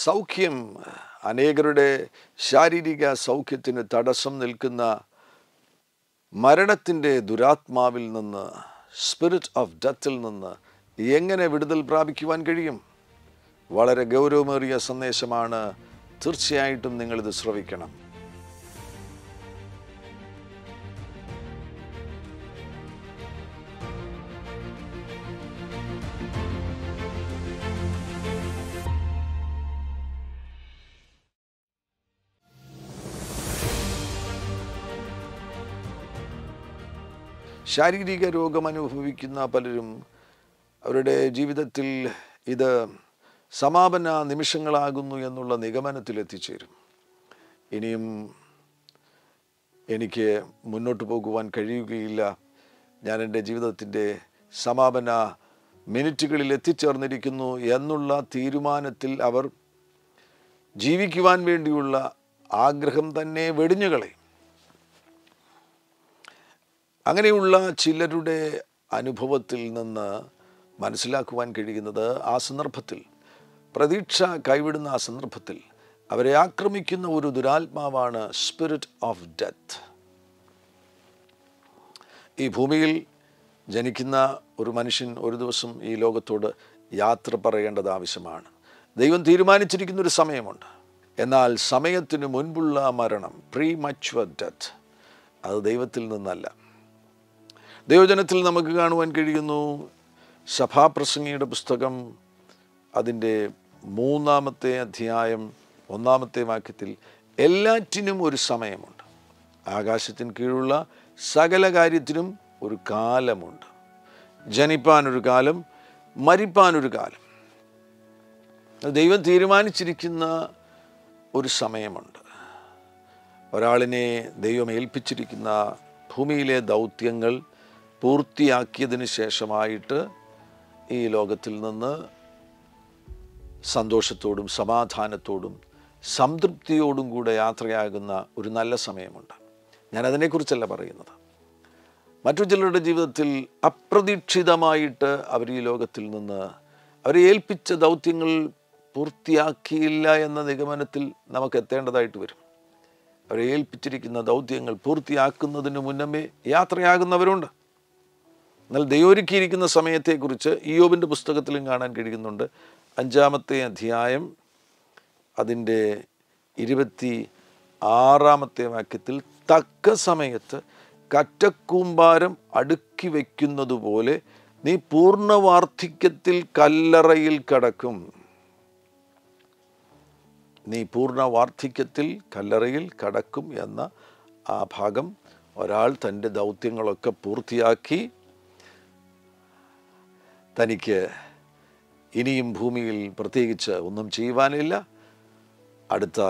സൗഖ്യം അനേകരുടെ ശാരീരിക സൗഖ്യത്തിന് തടസ്സം നിൽക്കുന്ന മരണത്തിൻ്റെ ദുരാത്മാവിൽ നിന്ന്, സ്പിരിറ്റ് ഓഫ് ഡെത്തിൽ നിന്ന് എങ്ങനെ വിടുതൽ പ്രാപിക്കുവാൻ കഴിയും? വളരെ ഗൗരവമേറിയ സന്ദേശമാണ്. തീർച്ചയായിട്ടും നിങ്ങളിത് ശ്രവിക്കണം. ശാരീരിക രോഗം അനുഭവിക്കുന്ന പലരും അവരുടെ ജീവിതത്തിൽ ഇത് സമാപന നിമിഷങ്ങളാകുന്നു എന്നുള്ള നിഗമനത്തിൽ എത്തിച്ചേരും. ഇനിയും എനിക്ക് മുന്നോട്ട് പോകുവാൻ കഴിയുകയില്ല, ഞാൻ എൻ്റെ ജീവിതത്തിൻ്റെ സമാപന മിനിറ്റുകളിൽ എത്തിച്ചേർന്നിരിക്കുന്നു എന്നുള്ള തീരുമാനത്തിൽ അവർ ജീവിക്കുവാൻ വേണ്ടിയുള്ള ആഗ്രഹം തന്നെ വെടിഞ്ഞുകളയും. അങ്ങനെയുള്ള ചിലരുടെ അനുഭവത്തിൽ നിന്ന് മനസ്സിലാക്കുവാൻ കഴിയുന്നത്, ആ സന്ദർഭത്തിൽ പ്രതീക്ഷ കൈവിടുന്ന ആ സന്ദർഭത്തിൽ അവരെ ആക്രമിക്കുന്ന ഒരു ദുരാത്മാവാണ് സ്പിരിറ്റ് ഓഫ് ഡെത്ത്. ഈ ഭൂമിയിൽ ജനിക്കുന്ന ഒരു മനുഷ്യൻ ഒരു ദിവസം ഈ ലോകത്തോട് യാത്ര പറയേണ്ടത് ആവശ്യമാണ്. ദൈവം തീരുമാനിച്ചിരിക്കുന്ന ഒരു സമയമുണ്ട്. എന്നാൽ സമയത്തിന് മുൻപുള്ള മരണം, പ്രീമച്വർ ഡെത്ത്, അത് ദൈവത്തിൽ നിന്നല്ല. ദൈവജനത്തിൽ നമുക്ക് കാണുവാൻ കഴിയുന്നു. സഭാപ്രസംഗിയുടെ പുസ്തകം അതിൻ്റെ 3-ാമത്തെ അധ്യായം 1-ാമത്തെ വാക്യത്തിൽ എല്ലാറ്റിനും ഒരു സമയമുണ്ട്. ആകാശത്തിന് കീഴുള്ള സകല കാര്യത്തിനും ഒരു കാലമുണ്ട്. ജനിപ്പാനൊരു കാലം, മരിപ്പാനൊരു കാലം. ദൈവം തീരുമാനിച്ചിരിക്കുന്ന ഒരു സമയമുണ്ട്. ഒരാളിനെ ദൈവം ഏൽപ്പിച്ചിരിക്കുന്ന ഭൂമിയിലെ ദൗത്യങ്ങൾ പൂർത്തിയാക്കിയതിന് ശേഷമായിട്ട് ഈ ലോകത്തിൽ നിന്ന് സന്തോഷത്തോടും സമാധാനത്തോടും സംതൃപ്തിയോടും കൂടെ യാത്രയാകുന്ന ഒരു നല്ല സമയമുണ്ട്. ഞാൻ അതിനെക്കുറിച്ചല്ല പറയുന്നത്. മറ്റു ചിലരുടെ ജീവിതത്തിൽ അപ്രതീക്ഷിതമായിട്ട് അവർ ഈ ലോകത്തിൽ നിന്ന് അവരെ ഏൽപ്പിച്ച ദൗത്യങ്ങൾ പൂർത്തിയാക്കിയില്ല എന്ന നിഗമനത്തിൽ നമുക്ക് എത്തേണ്ടതായിട്ട് വരും. അവരെ ഏൽപ്പിച്ചിരിക്കുന്ന ദൗത്യങ്ങൾ പൂർത്തിയാക്കുന്നതിന് മുന്നമേ യാത്രയാകുന്നവരുണ്ട്. എന്നാൽ ദൈവമൊരുക്കിയിരിക്കുന്ന സമയത്തെക്കുറിച്ച് ഇയ്യോബിൻ്റെ പുസ്തകത്തിലും കാണാൻ കഴിയുന്നുണ്ട്. 5-ാമത്തെ അധ്യായം അതിൻ്റെ 26-ാമത്തെ വാക്യത്തിൽ, തക്ക സമയത്ത് കറ്റക്കൂമ്പാരം അടുക്കി വയ്ക്കുന്നത് പോലെ നീ പൂർണ്ണ വാർദ്ധക്യത്തിൽ കല്ലറയിൽ കടക്കും. നീ പൂർണ്ണ വാർദ്ധക്യത്തിൽ കല്ലറയിൽ കടക്കും എന്ന ആ ഭാഗം, ഒരാൾ തൻ്റെ ദൗത്യങ്ങളൊക്കെ പൂർത്തിയാക്കി തനിക്ക് ഇനിയും ഭൂമിയിൽ പ്രത്യേകിച്ച് ഒന്നും ചെയ്യുവാനില്ല, അടുത്ത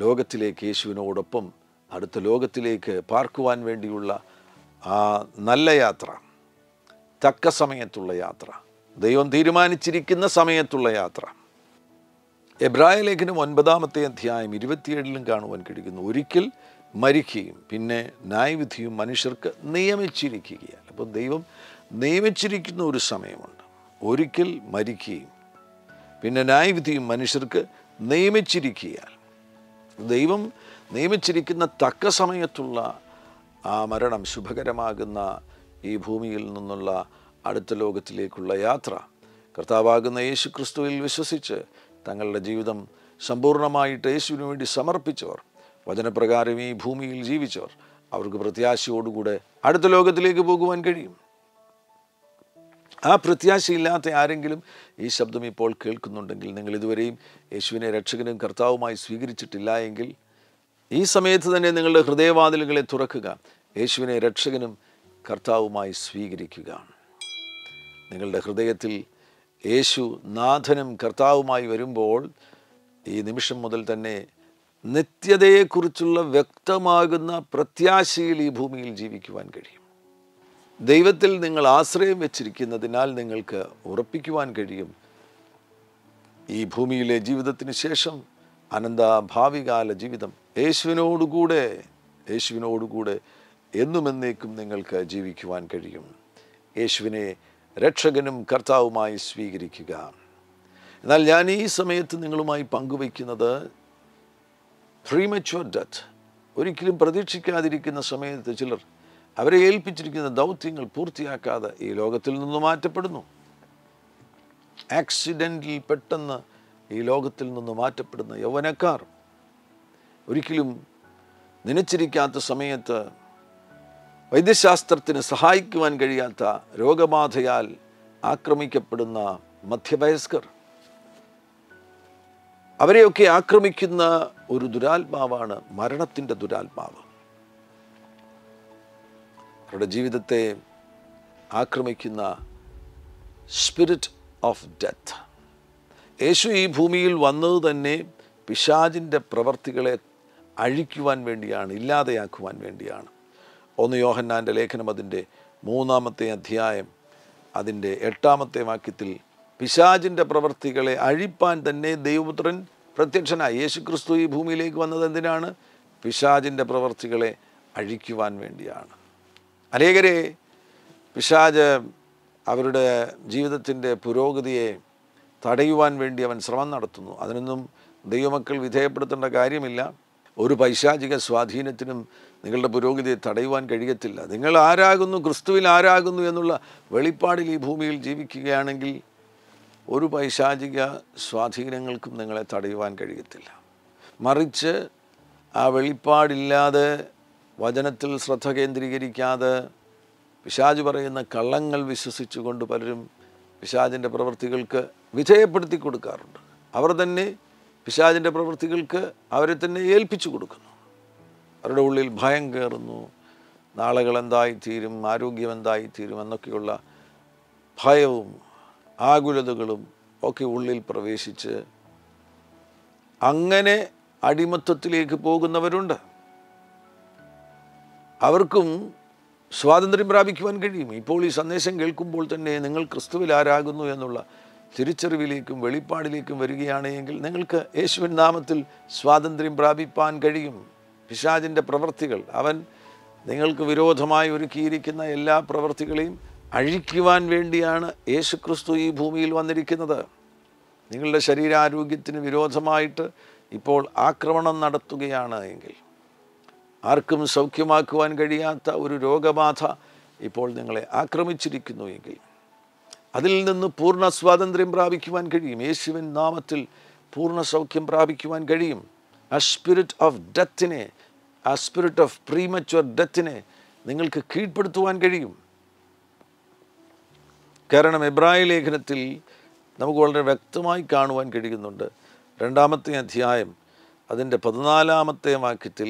ലോകത്തിലേക്ക് യേശുവിനോടൊപ്പം അടുത്ത ലോകത്തിലേക്ക് പാർക്കുവാൻ വേണ്ടിയുള്ള ആ നല്ല യാത്ര, തക്ക സമയത്തുള്ള യാത്ര, ദൈവം തീരുമാനിച്ചിരിക്കുന്ന സമയത്തുള്ള യാത്ര. എബ്രായ ലേഖനം 9-ാമത്തെ അധ്യായം 27-ലും കാണുവാൻ കഴിയുന്നു, ഒരിക്കൽ മരിക്കുകയും പിന്നെ ന്യായവിധിയും മനുഷ്യർക്ക് നിയമിച്ചിരിക്കുകയാണ്. അപ്പോൾ ദൈവം നിയമിച്ചിരിക്കുന്ന ഒരു സമയമുണ്ട്. ഒരിക്കൽ മരിക്കുകയും പിന്നെ ന്യായവിധിയും മനുഷ്യർക്ക് നിയമിച്ചിരിക്കുകയാണ്. ദൈവം നിയമിച്ചിരിക്കുന്ന തക്ക സമയത്തുള്ള ആ മരണം, ശുഭകരമാകുന്ന ഈ ഭൂമിയിൽ നിന്നുള്ള അടുത്ത ലോകത്തിലേക്കുള്ള യാത്ര, കർത്താവാകുന്ന യേശു ക്രിസ്തുവിൽ വിശ്വസിച്ച് തങ്ങളുടെ ജീവിതം സമ്പൂർണ്ണമായിട്ട് യേശുവിന് വേണ്ടി സമർപ്പിച്ചവർ, വചനപ്രകാരം ഈ ഭൂമിയിൽ ജീവിച്ചവർ, അവർക്ക് പ്രത്യാശയോടുകൂടെ അടുത്ത ലോകത്തിലേക്ക് പോകുവാൻ കഴിയും. ആ പ്രത്യാശയില്ലാത്ത ആരെങ്കിലും ഈ ശബ്ദം ഇപ്പോൾ കേൾക്കുന്നുണ്ടെങ്കിൽ, നിങ്ങൾ ഇതുവരെയും യേശുവിനെ രക്ഷകനും കർത്താവുമായി സ്വീകരിച്ചിട്ടില്ല എങ്കിൽ ഈ സമയത്ത് തന്നെ നിങ്ങളുടെ ഹൃദയവാതിലുകളെ തുറക്കുക, യേശുവിനെ രക്ഷകനും കർത്താവുമായി സ്വീകരിക്കുക. നിങ്ങളുടെ ഹൃദയത്തിൽ യേശു നാഥനും കർത്താവുമായി വരുമ്പോൾ ഈ നിമിഷം മുതൽ തന്നെ നിത്യതയെക്കുറിച്ചുള്ള വ്യക്തമാകുന്ന പ്രത്യാശയിൽ ഈ ഭൂമിയിൽ ജീവിക്കുവാൻ കഴിയും. ദൈവത്തിൽ നിങ്ങൾ ആശ്രയം വെച്ചിരിക്കുന്നതിനാൽ നിങ്ങൾക്ക് ഉറപ്പിക്കുവാൻ കഴിയും, ഈ ഭൂമിയിലെ ജീവിതത്തിന് ശേഷം അനന്ത ഭാവികാല ജീവിതം യേശുവിനോടുകൂടെ എന്നുമെന്നേക്കും നിങ്ങൾക്ക് ജീവിക്കുവാൻ കഴിയും. യേശുവിനെ രക്ഷകനും കർത്താവുമായി സ്വീകരിക്കുക. എന്നാൽ ഞാൻ ഈ സമയത്ത് നിങ്ങളുമായി പങ്കുവയ്ക്കുന്നത് പ്രീമച്വർ ഡെത്ത്. ഒരിക്കലും പ്രതീക്ഷിക്കാതിരിക്കുന്ന സമയത്ത് ചിലർ അവരെ ഏൽപ്പിച്ചിരിക്കുന്ന ദൗത്യങ്ങൾ പൂർത്തിയാക്കാതെ ഈ ലോകത്തിൽ നിന്ന് മാറ്റപ്പെടുന്നു. ആക്സിഡൻറ്റിൽ പെട്ടെന്ന് ഈ ലോകത്തിൽ നിന്ന് മാറ്റപ്പെടുന്ന യൗവനക്കാർ, ഒരിക്കലും നനച്ചിരിക്കാത്ത സമയത്ത് വൈദ്യശാസ്ത്രത്തിന് സഹായിക്കുവാൻ കഴിയാത്ത രോഗബാധയാൽ ആക്രമിക്കപ്പെടുന്ന മധ്യവയസ്കർ, അവരെയൊക്കെ ആക്രമിക്കുന്ന ഒരു ദുരാത്മാവാണ് മരണത്തിൻ്റെ ദുരാത്മാവ്. അവരുടെ ജീവിതത്തെ ആക്രമിക്കുന്ന സ്പിരിറ്റ് ഓഫ് ഡെത്ത്. യേശു ഈ ഭൂമിയിൽ വന്നത് തന്നെ പിശാചിൻ്റെ പ്രവർത്തികളെ അഴിക്കുവാൻ വേണ്ടിയാണ്, ഇല്ലാതെയാക്കുവാൻ വേണ്ടിയാണ്. 1 യോഹന്നാൻ്റെ ലേഖനം അതിൻ്റെ 3-ാമത്തെ അധ്യായം അതിൻ്റെ 8-ാമത്തെ വാക്യത്തിൽ പിശാചിൻ്റെ പ്രവർത്തികളെ അഴിപ്പാൻ തന്നെ ദൈവപുത്രൻ പ്രത്യക്ഷനായി. യേശുക്രിസ്തു ഈ ഭൂമിയിലേക്ക് വന്നത് എന്തിനാണ്? പിശാചിൻ്റെ പ്രവർത്തികളെ അഴിക്കുവാൻ വേണ്ടിയാണ്. അനേകരെ പിശാച് അവരുടെ ജീവിതത്തിൻ്റെ പുരോഗതിയെ തടയുവാൻ വേണ്ടി അവൻ ശ്രമം നടത്തുന്നു. അതിനൊന്നും ദൈവമക്കൾ വിധേയപ്പെടുത്തേണ്ട കാര്യമില്ല. ഒരു പൈശാചിക സ്വാധീനത്തിനും നിങ്ങളുടെ പുരോഗതിയെ തടയുവാൻ കഴിയത്തില്ല. നിങ്ങൾ ആരാകുന്നു, ക്രിസ്തുവിൽ ആരാകുന്നു എന്നുള്ള വെളിപ്പാടിൽ ഈ ഭൂമിയിൽ ജീവിക്കുകയാണെങ്കിൽ ഒരു പൈശാചിക സ്വാധീനങ്ങൾക്കും നിങ്ങളെ തടയുവാൻ കഴിയത്തില്ല. മറിച്ച് ആ വെളിപ്പാടില്ലാതെ, വചനത്തിൽ ശ്രദ്ധ കേന്ദ്രീകരിക്കാതെ, പിശാച് പറയുന്ന കള്ളങ്ങൾ വിശ്വസിച്ചുകൊണ്ട് പലരും പിശാചിൻ്റെ പ്രവൃത്തികൾക്ക് വിധേയപ്പെടുത്തി കൊടുക്കാറുണ്ട്. അവർ തന്നെ പിശാചിൻ്റെ പ്രവൃത്തികൾക്ക് അവരെ തന്നെ ഏൽപ്പിച്ചു കൊടുക്കുന്നു. അവരുടെ ഉള്ളിൽ ഭയം കയറുന്നു. നാളുകൾ എന്തായിത്തീരും, ആരോഗ്യം എന്തായിത്തീരും എന്നൊക്കെയുള്ള ഭയവും ആകുലതകളും ഒക്കെ ഉള്ളിൽ പ്രവേശിച്ച് അങ്ങനെ അടിമത്തത്തിലേക്ക് പോകുന്നവരുണ്ട്. അവർക്കും സ്വാതന്ത്ര്യം പ്രാപിക്കുവാൻ കഴിയും. ഇപ്പോൾ ഈ സന്ദേശം കേൾക്കുമ്പോൾ തന്നെ നിങ്ങൾ ക്രിസ്തുവിൽ ആരാകുന്നു എന്നുള്ള തിരിച്ചറിവിലേക്കും വെളിപ്പാടിലേക്കും വരികയാണെങ്കിൽ നിങ്ങൾക്ക് യേശുവിൻ നാമത്തിൽ സ്വാതന്ത്ര്യം പ്രാപിപ്പാൻ കഴിയും. പിശാചിൻ്റെ പ്രവൃത്തികൾ, അവൻ നിങ്ങൾക്ക് വിരോധമായി ഒരുക്കിയിരിക്കുന്ന എല്ലാ പ്രവൃത്തികളെയും അഴിക്കുവാൻ വേണ്ടിയാണ് യേശുക്രിസ്തു ഈ ഭൂമിയിൽ വന്നിരിക്കുന്നത്. നിങ്ങളുടെ ശരീരാരോഗ്യത്തിന് വിരോധമായിട്ട് ഇപ്പോൾ ആക്രമണം നടത്തുകയാണ് എങ്കിൽ, ആർക്കും സൗഖ്യമാക്കുവാൻ കഴിയാത്ത ഒരു രോഗബാധ ഇപ്പോൾ നിങ്ങളെ ആക്രമിച്ചിരിക്കുന്നു എങ്കിൽ, അതിൽ നിന്ന് പൂർണ്ണ സ്വാതന്ത്ര്യം പ്രാപിക്കുവാൻ കഴിയും. യേശുവിൻ നാമത്തിൽ പൂർണ്ണ സൗഖ്യം പ്രാപിക്കുവാൻ കഴിയും. ആ സ്പിരിറ്റ് ഓഫ് ഡെത്തിനെ, ആ സ്പിരിറ്റ് ഓഫ് പ്രീമച്വർ ഡെത്തിനെ നിങ്ങൾക്ക് കീഴ്പ്പെടുത്തുവാൻ കഴിയും. കാരണം എബ്രായ ലേഖനത്തിൽ നമുക്ക് വളരെ വ്യക്തമായി കാണുവാൻ കഴിയുന്നുണ്ട്. 2-ാമത്തെ അധ്യായം അതിൻ്റെ 14-ാമത്തെ വാക്യത്തിൽ,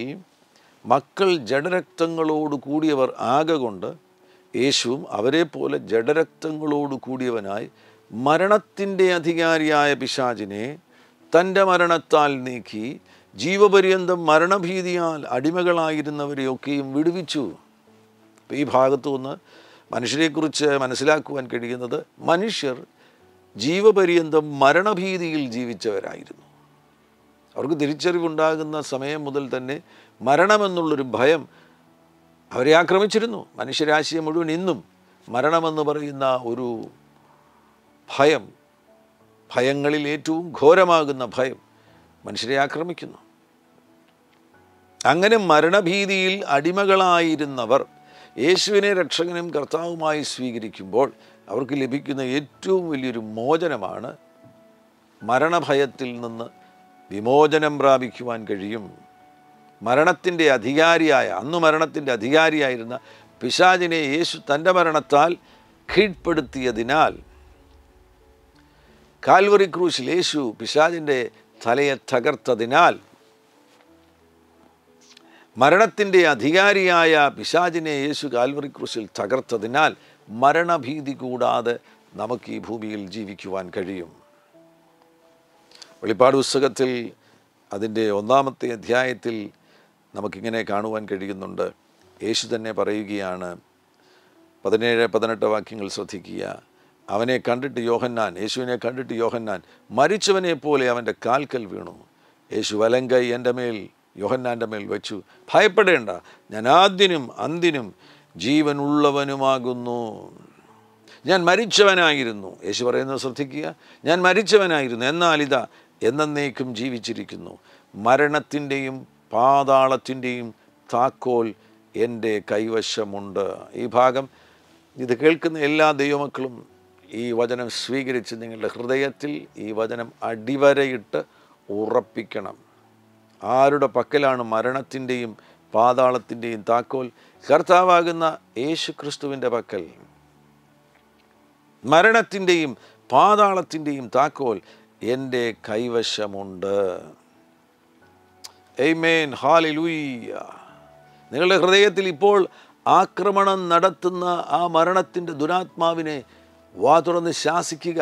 മക്കൾ ജഡരക്തങ്ങളോട് കൂടിയവർ ആകകൊണ്ട് യേശുവും അവരെ പോലെ ജഡരക്തങ്ങളോട് കൂടിയവനായി മരണത്തിൻ്റെ അധികാരിയായ പിശാചിനെ തൻ്റെ മരണത്താൽ നീക്കി ജീവപര്യന്തം മരണഭീതിയാൽ അടിമകളായിരുന്നവരെയൊക്കെയും വിടുവിച്ചു. അപ്പോൾ ഈ ഭാഗത്തു നിന്ന് മനുഷ്യരെക്കുറിച്ച് മനസ്സിലാക്കുവാൻ കഴിയുന്നത്, മനുഷ്യർ ജീവപര്യന്തം മരണഭീതിയിൽ ജീവിച്ചവരായിരുന്നു. അവർക്ക് തിരിച്ചറിവുണ്ടാകുന്ന സമയം മുതൽ തന്നെ മരണമെന്നുള്ളൊരു ഭയം അവരെ ആക്രമിച്ചിരുന്നു. മനുഷ്യരാശിയെ മുഴുവൻ ഇന്നും മരണമെന്ന് പറയുന്ന ഒരു ഭയം, ഭയങ്ങളിൽ ഏറ്റവും ഘോരമാകുന്ന ഭയം മനുഷ്യരെ ആക്രമിക്കുന്നു. അങ്ങനെ മരണഭീതിയിൽ അടിമകളായിരുന്നവർ യേശുവിനെ രക്ഷകനും കർത്താവുമായി സ്വീകരിക്കുമ്പോൾ അവർക്ക് ലഭിക്കുന്ന ഏറ്റവും വലിയൊരു മോചനമാണ് മരണഭയത്തിൽ നിന്ന് വിമോചനം പ്രാപിക്കുവാൻ കഴിയും. മരണത്തിൻ്റെ അധികാരിയായ, അന്ന് മരണത്തിൻ്റെ അധികാരിയായിരുന്ന പിശാചിനെ യേശു തൻ്റെ മരണത്താൽ കീഴ്പ്പെടുത്തിയതിനാൽ, കാൽവറി ക്രൂശിൽ യേശു പിശാചിൻ്റെ തലയെ തകർത്തതിനാൽ, മരണത്തിൻ്റെ അധികാരിയായ പിശാചിനെ യേശു കാൽവറി ക്രൂശിൽ തകർത്തതിനാൽ മരണഭീതി കൂടാതെ നമുക്ക് ഈ ഭൂമിയിൽ ജീവിക്കുവാൻ കഴിയും. വെളിപ്പാട് പുസ്തകത്തിൽ അതിൻ്റെ 1-ാമത്തെ അധ്യായത്തിൽ നമുക്കിങ്ങനെ കാണുവാൻ കഴിയുന്നുണ്ട്. യേശു തന്നെ പറയുകയാണ്, 17-18 വാക്യങ്ങൾ ശ്രദ്ധിക്കുക. അവനെ കണ്ടിട്ട് യോഹന്നാൻ, യേശുവിനെ കണ്ടിട്ട് യോഹന്നാൻ മരിച്ചവനെ പോലെ അവൻ്റെ കാൽക്കൽ വീണു. യേശു വലങ്കൈ എൻ്റെ മേൽ, യോഹന്നാൻ്റെ മേൽ വെച്ചു. ഭയപ്പെടേണ്ട, ഞാൻ ആദ്യനും അന്ത്യനും ജീവനുള്ളവനുമാകുന്നു. ഞാൻ മരിച്ചവനായിരുന്നു. യേശു പറയുന്നത് ശ്രദ്ധിക്കുക. ഞാൻ മരിച്ചവനായിരുന്നു, എന്നാൽ ഇതാ എന്നേക്കും ജീവിച്ചിരിക്കുന്നു. മരണത്തിൻ്റെയും പാതാളത്തിൻ്റെയും താക്കോൽ എൻ്റെ കൈവശമുണ്ട്. ഈ ഭാഗം ഇത് കേൾക്കുന്ന എല്ലാ ദൈവമക്കളും ഈ വചനം സ്വീകരിച്ച് നിങ്ങളുടെ ഹൃദയത്തിൽ ഈ വചനം അടിവരയിട്ട് ഉറപ്പിക്കണം. ആരുടെ പക്കലാണ് മരണത്തിൻ്റെയും പാതാളത്തിൻ്റെയും താക്കോൽ? കർത്താവാകുന്ന യേശു ക്രിസ്തുവിൻ്റെ പക്കൽ മരണത്തിൻ്റെയും പാതാളത്തിൻ്റെയും താക്കോൽ എൻ്റെ കൈവശമുണ്ട്. ആമേൻ, ഹല്ലേലൂയ. നിങ്ങളുടെ ഹൃദയത്തിൽ ഇപ്പോൾ ആക്രമണം നടത്തുന്ന ആ മരണത്തിൻ്റെ ദുരാത്മാവിനെ വാ തുറന്ന് ശാസിക്കുക,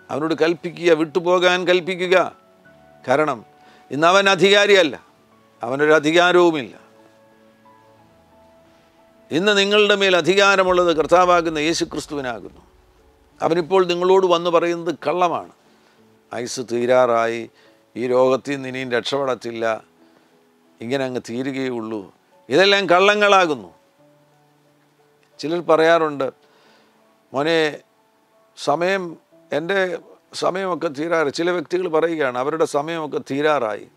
അവനോട് കൽപ്പിക്കുക, വിട്ടുപോകാൻ കൽപ്പിക്കുക. കാരണം ഇന്ന് അവൻ അധികാരിയല്ല, അവനൊരു അധികാരവുമില്ല. ഇന്ന് നിങ്ങളുടെ മേൽ അധികാരമുള്ളത് കർത്താവാകുന്ന യേശു ക്രിസ്തുവിനാകുന്നു. അവനിപ്പോൾ നിങ്ങളോട് വന്ന് പറയുന്നത് കള്ളമാണ്. ആയുസ്സ് തീരാറായി, ഈ രോഗത്തിൽ നിന്ന് ഇനിയും രക്ഷപ്പെടത്തില്ല, ഇങ്ങനെ അങ്ങ് തീരുകയുള്ളൂ, ഇതെല്ലാം കള്ളങ്ങളാകുന്നു. ചിലർ പറയാറുണ്ട്, മോനെ എൻ്റെ സമയമൊക്കെ തീരാറായി. ചില വ്യക്തികൾ പറയുകയാണ് അവരുടെ സമയമൊക്കെ തീരാറായി,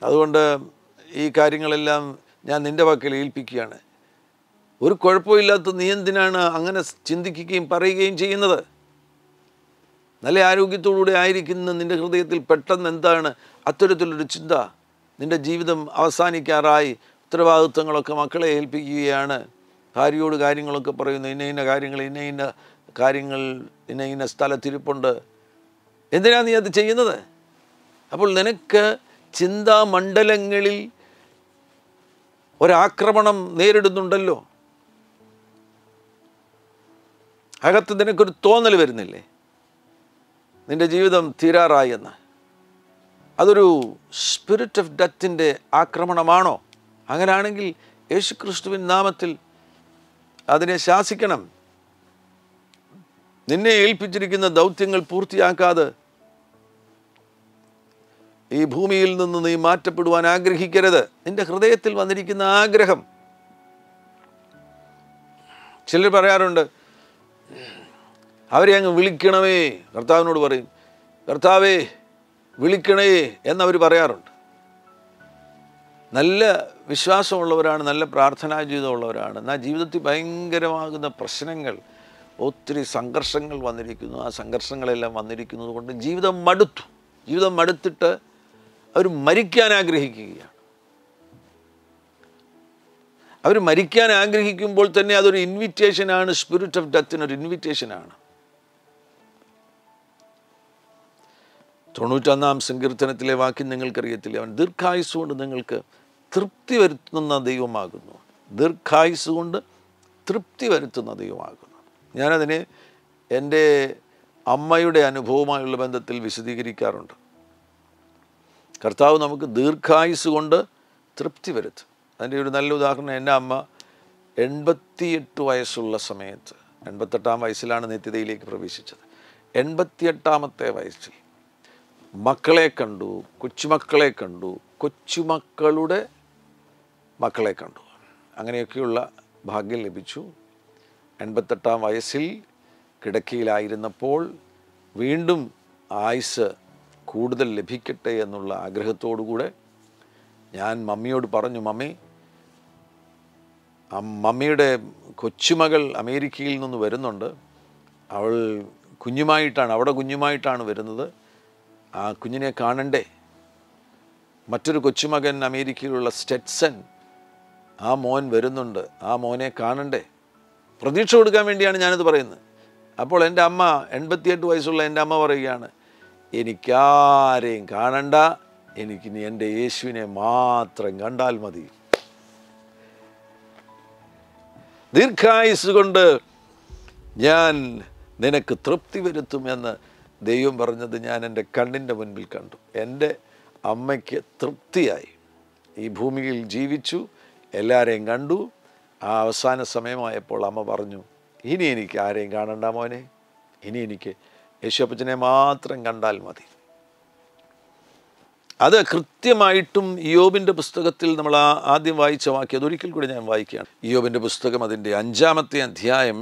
അതുകൊണ്ട് ഈ കാര്യങ്ങളെല്ലാം ഞാൻ നിൻ്റെ പക്കൽ ഏൽപ്പിക്കുകയാണ്. ഒരു കുഴപ്പമില്ലാത്ത നീ എന്തിനാണ് അങ്ങനെ ചിന്തിക്കുകയും പറയുകയും ചെയ്യുന്നത്? നല്ല ആരോഗ്യത്തോടുകൂടി ആയിരിക്കുന്ന നിൻ്റെ ഹൃദയത്തിൽ പെട്ടെന്ന് എന്താണ് അത്തരത്തിലൊരു ചിന്ത? നിൻ്റെ ജീവിതം അവസാനിക്കാറായി, ഉത്തരവാദിത്വങ്ങളൊക്കെ മക്കളെ ഏൽപ്പിക്കുകയാണ്, ഭാര്യയോട് കാര്യങ്ങളൊക്കെ പറയുന്നു, ഇന്ന ഇന്ന കാര്യങ്ങൾ ഇന്ന ഇന്ന സ്ഥലത്തിരിപ്പുണ്ട്. എന്തിനാണ് നീ അത് ചെയ്യുന്നത്? അപ്പോൾ നിനക്ക് ചിന്താമണ്ഡലങ്ങളിൽ ഒരാക്രമണം നേരിടുന്നുണ്ടല്ലോ. അകത്ത് നിനക്കൊരു തോന്നൽ വരുന്നില്ലേ നിൻ്റെ ജീവിതം തീരാറായി എന്ന്? അതൊരു സ്പിരിറ്റ് ഓഫ് ഡെത്തിൻ്റെ ആക്രമണമാണോ? അങ്ങനെയാണെങ്കിൽ യേശു ക്രിസ്തുവിൻ നാമത്തിൽ അതിനെ ശാസിക്കണം. നിന്നെ ഏൽപ്പിച്ചിരിക്കുന്ന ദൗത്യങ്ങൾ പൂർത്തിയാക്കാതെ ഈ ഭൂമിയിൽ നിന്ന് നീ മാറ്റപ്പെടുവാൻ ആഗ്രഹിക്കരുത്. നിന്റെ ഹൃദയത്തിൽ വന്നിരിക്കുന്ന ആഗ്രഹം. ചിലർ പറയാറുണ്ട്, അവരെ അങ്ങ് വിളിക്കണമേ, കർത്താവിനോട് പറയും, കർത്താവേ വിളിക്കണേ എന്നവർ പറയാറുണ്ട്. നല്ല വിശ്വാസമുള്ളവരാണ്, നല്ല പ്രാർത്ഥനാ ജീവിതമുള്ളവരാണ്. എന്നാൽ ജീവിതത്തിൽ ഭയങ്കരമാകുന്ന പ്രശ്നങ്ങൾ, ഒത്തിരി സംഘർഷങ്ങൾ വന്നിരിക്കുന്നു. ആ സംഘർഷങ്ങളെല്ലാം വന്നിരിക്കുന്നത് കൊണ്ട് ജീവിതം മടുത്തിട്ട് അവർ മരിക്കാൻ ആഗ്രഹിക്കുകയാണ്. അവർ മരിക്കാൻ ആഗ്രഹിക്കുമ്പോൾ തന്നെ അതൊരു ഇൻവിറ്റേഷനാണ്. Spirit of ഡെത്തിനൊരു ഇൻവിറ്റേഷനാണ്. 91-ാം സങ്കീർത്തനത്തിലെ വാക്യം നിങ്ങൾക്കറിയത്തില്ല, അവൻ ദീർഘായുസ് കൊണ്ട് നിങ്ങൾക്ക് തൃപ്തി വരുത്തുന്ന ദൈവമാകുന്നു. ദീർഘായുസ് കൊണ്ട് തൃപ്തി വരുത്തുന്ന ദൈവമാകുന്നു. ഞാനതിനെ എൻ്റെ അമ്മയുടെ അനുഭവമായുള്ള ബന്ധത്തിൽ വിശദീകരിക്കാറുണ്ട്. കർത്താവ് നമുക്ക് ദീർഘായുസ് കൊണ്ട് തൃപ്തി വരുത്തും. അതിൻ്റെ ഒരു നല്ല ഉദാഹരണം, എൻ്റെ അമ്മ 88 വയസ്സുള്ള സമയത്ത്, 88-ാം വയസ്സിലാണ് നിത്യതയിലേക്ക് പ്രവേശിച്ചത്. 88-ാമത്തെ വയസ്സിൽ മക്കളെ കണ്ടു, കൊച്ചുമക്കളെ കണ്ടു, കൊച്ചുമക്കളുടെ മക്കളെ കണ്ടു. അങ്ങനെയൊക്കെയുള്ള ഭാഗ്യം ലഭിച്ചു. 88-ാം വയസ്സിൽ കിടക്കയിലായിരുന്നപ്പോൾ വീണ്ടും ആയുസ് കൂടുതൽ ലഭിക്കട്ടെ എന്നുള്ള ആഗ്രഹത്തോടുകൂടെ ഞാൻ മമ്മിയോട് പറഞ്ഞു, മമ്മിയുടെ കൊച്ചുമകൾ അമേരിക്കയിൽ നിന്ന് വരുന്നുണ്ട്, അവൾ കുഞ്ഞുമായിട്ടാണ് വരുന്നത്, ആ കുഞ്ഞിനെ കാണണ്ടേ. മറ്റൊരു കൊച്ചുമകൻ അമേരിക്കയിലുള്ള സ്റ്റെറ്റ്സൺ, ആ മോൻ വരുന്നുണ്ട്, ആ മോനെ കാണണ്ടേ. പ്രതീക്ഷ കൊടുക്കാൻ വേണ്ടിയാണ് ഞാനിത് പറയുന്നത്. അപ്പോൾ എൻ്റെ അമ്മ, 88 വയസ്സുള്ള എൻ്റെ അമ്മ പറയുകയാണ്, എനിക്കാരെയും കാണണ്ട, എനിക്കിനി എൻ്റെ യേശുവിനെ മാത്രം കണ്ടാൽ മതി. ദീർഘായുസ് കൊണ്ട് ഞാൻ നിനക്ക് തൃപ്തി വരുത്തുമെന്ന് ദൈവം പറഞ്ഞത് ഞാൻ എൻ്റെ കണ്ണിൻ്റെ മുൻപിൽ കണ്ടു. എൻ്റെ അമ്മയ്ക്ക് തൃപ്തിയായി. ഈ ഭൂമിയിൽ ജീവിച്ചു, എല്ലാവരെയും കണ്ടു. ആ അവസാന സമയമായപ്പോൾ അമ്മ പറഞ്ഞു, ഇനി എനിക്ക് ആരെയും കാണണ്ട മോനെ, ഇനി എനിക്ക് യേശുപ്പച്ചനെ മാത്രം കണ്ടാൽ മതി. അത് കൃത്യമായിട്ടും ഇയ്യോബിൻ്റെ പുസ്തകത്തിൽ നമ്മൾ ആദ്യം വായിച്ച വാക്യം അതൊരിക്കൽ കൂടി ഞാൻ വായിക്കുകയാണ്. ഇയ്യോബിൻ്റെ പുസ്തകം അതിൻ്റെ 5-ാമത്തെ അധ്യായം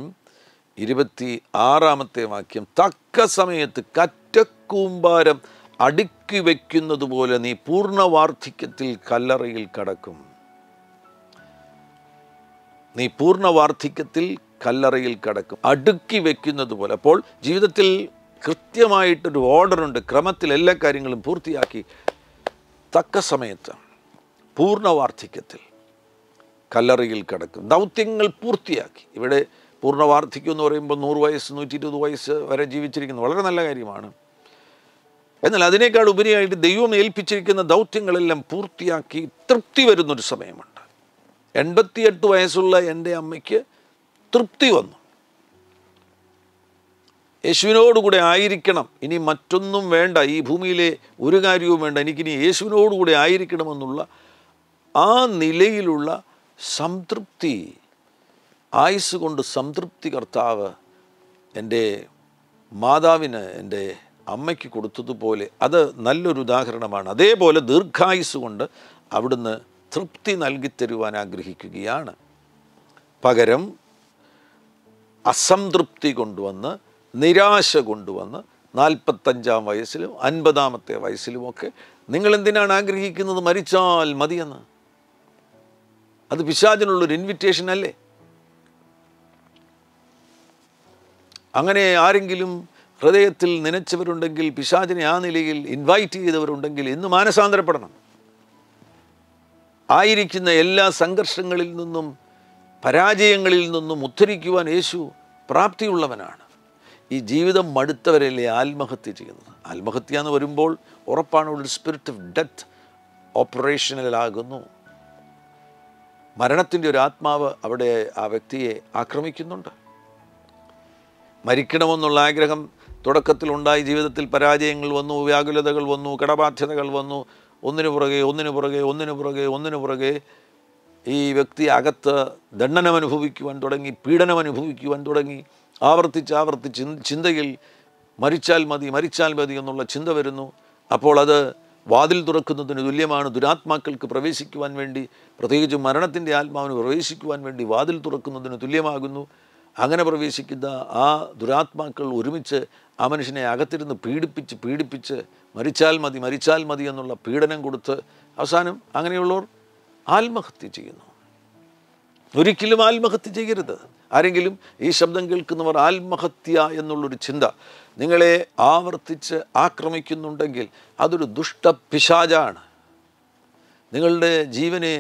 26 വാക്യം, തക്ക സമയത്ത് കറ്റക്കൂമ്പാരം അടുക്കി വയ്ക്കുന്നത് പോലെ നീ പൂർണ്ണ വാർദ്ധക്യത്തിൽ കല്ലറയിൽ കടക്കും. നീ പൂർണ്ണ വാർദ്ധക്യത്തിൽ കല്ലറയിൽ കടക്കും, അടുക്കി വയ്ക്കുന്നത് പോലെ. അപ്പോൾ ജീവിതത്തിൽ കൃത്യമായിട്ടൊരു ഓർഡറുണ്ട്, ക്രമത്തിൽ എല്ലാ കാര്യങ്ങളും പൂർത്തിയാക്കി തക്ക സമയത്ത് പൂർണ്ണ വാർദ്ധക്യത്തിൽ കല്ലറയിൽ കിടക്കും. ദൗത്യങ്ങൾ പൂർത്തിയാക്കി. ഇവിടെ പൂർണ്ണ വാർദ്ധക്യം എന്ന് പറയുമ്പോൾ 100 വയസ്സ് 120 വയസ്സ് വരെ ജീവിച്ചിരിക്കുന്നത് വളരെ നല്ല കാര്യമാണ്. എന്നാൽ അതിനേക്കാൾ ഉപരിയായിട്ട് ദൈവം ഏൽപ്പിച്ചിരിക്കുന്ന ദൗത്യങ്ങളെല്ലാം പൂർത്തിയാക്കി തൃപ്തി വരുന്നൊരു സമയമുണ്ട്. 88 വയസ്സുള്ള എൻ്റെ അമ്മയ്ക്ക് തൃപ്തി വന്നു. യേശുവിനോടുകൂടെ ആയിരിക്കണം, ഇനി മറ്റൊന്നും വേണ്ട, ഈ ഭൂമിയിലെ ഒരു കാര്യവും വേണ്ട, എനിക്കിനി യേശുവിനോടുകൂടെ ആയിരിക്കണമെന്നുള്ള ആ നിലയിലുള്ള സംതൃപ്തി, ആയുസ് കൊണ്ട് സംതൃപ്തി കർത്താവ് എൻ്റെ മാതാവിന്, എൻ്റെ അമ്മയ്ക്ക് കൊടുത്തതുപോലെ അത് നല്ലൊരു ഉദാഹരണമാണ്. അതേപോലെ ദീർഘായുസ് കൊണ്ട് അവിടുന്ന് തൃപ്തി നൽകിത്തരുവാൻ ആഗ്രഹിക്കുകയാണ്. പകരം അസംതൃപ്തി കൊണ്ടുവന്ന്, നിരാശ കൊണ്ടുവന്ന് 45-ാം വയസ്സിലും 50-ാമത്തെ വയസ്സിലുമൊക്കെ നിങ്ങളെന്തിനാണ് ആഗ്രഹിക്കുന്നത്? മരിച്ചാൽ മതിയെന്ന്. അത് പിശാചിനുള്ളൊരു ഇൻവിറ്റേഷൻ അല്ലേ? അങ്ങനെ ആരെങ്കിലും ഹൃദയത്തിൽ നനച്ചവരുണ്ടെങ്കിൽ, പിശാചിനെ ആ നിലയിൽ ഇൻവൈറ്റ് ചെയ്തവരുണ്ടെങ്കിൽ ഇന്ന് മാനസാന്തരപ്പെടണം. ആയിരിക്കുന്ന എല്ലാ സംഘർഷങ്ങളിൽ നിന്നും പരാജയങ്ങളിൽ നിന്നും ഉദ്ധരിക്കുവാൻ യേശു പ്രാപ്തിയുള്ളവനാണ്. ഈ ജീവിതം മടുത്തവരല്ലേ ആത്മഹത്യ ചെയ്യുന്നത്? ആത്മഹത്യ എന്ന് വരുമ്പോൾ ഉറപ്പാണ് ഒരു സ്പിരിറ്റ് ഓഫ് ഡെത്ത് ഓപ്പറേഷനിലാകുന്നു. മരണത്തിൻ്റെ ഒരു ആത്മാവ് അവിടെ ആ വ്യക്തിയെ ആക്രമിക്കുന്നുണ്ട്. മരിക്കണമെന്നുള്ള ആഗ്രഹം തുടക്കത്തിലുണ്ടായി, ജീവിതത്തിൽ പരാജയങ്ങൾ വന്നു, വ്യാകുലതകൾ വന്നു, കടബാധ്യതകൾ വന്നു, ഒന്നിനു പുറകെ ഈ വ്യക്തി അകത്ത് ദണ്ഡനം അനുഭവിക്കുവാൻ തുടങ്ങി, പീഡനം അനുഭവിക്കുവാൻ തുടങ്ങി. ആവർത്തിച്ച് ചിന്തയിൽ മരിച്ചാൽ മതി എന്നുള്ള ചിന്ത വരുന്നു. അപ്പോൾ അത് വാതിൽ തുറക്കുന്നതിന് തുല്യമാണ്. ദുരാത്മാക്കൾക്ക് പ്രവേശിക്കുവാൻ വേണ്ടി, പ്രത്യേകിച്ച് മരണത്തിൻ്റെ ആത്മാവിന് പ്രവേശിക്കുവാൻ വേണ്ടി വാതിൽ തുറക്കുന്നതിന് തുല്യമാകുന്നു. അങ്ങനെ പ്രവേശിക്കുന്ന ആ ദുരാത്മാക്കൾ ഒരുമിച്ച് ആ മനുഷ്യനെ അകത്തിരുന്ന് പീഡിപ്പിച്ച് മരിച്ചാൽ മതി എന്നുള്ള പീഡനം കൊടുത്ത് അവസാനം അങ്ങനെയുള്ളവർ ആത്മഹത്യ ചെയ്യുന്നു. ഒരിക്കലും ആത്മഹത്യ ചെയ്യരുത്. ആരെങ്കിലും ഈ ശബ്ദം കേൾക്കുന്നവർ ആത്മഹത്യ എന്നുള്ളൊരു ചിന്ത നിങ്ങളെ ആവർത്തിച്ച് ആക്രമിക്കുന്നുണ്ടെങ്കിൽ അതൊരു ദുഷ്ടപിശാചാണ്. നിങ്ങളുടെ ജീവനെ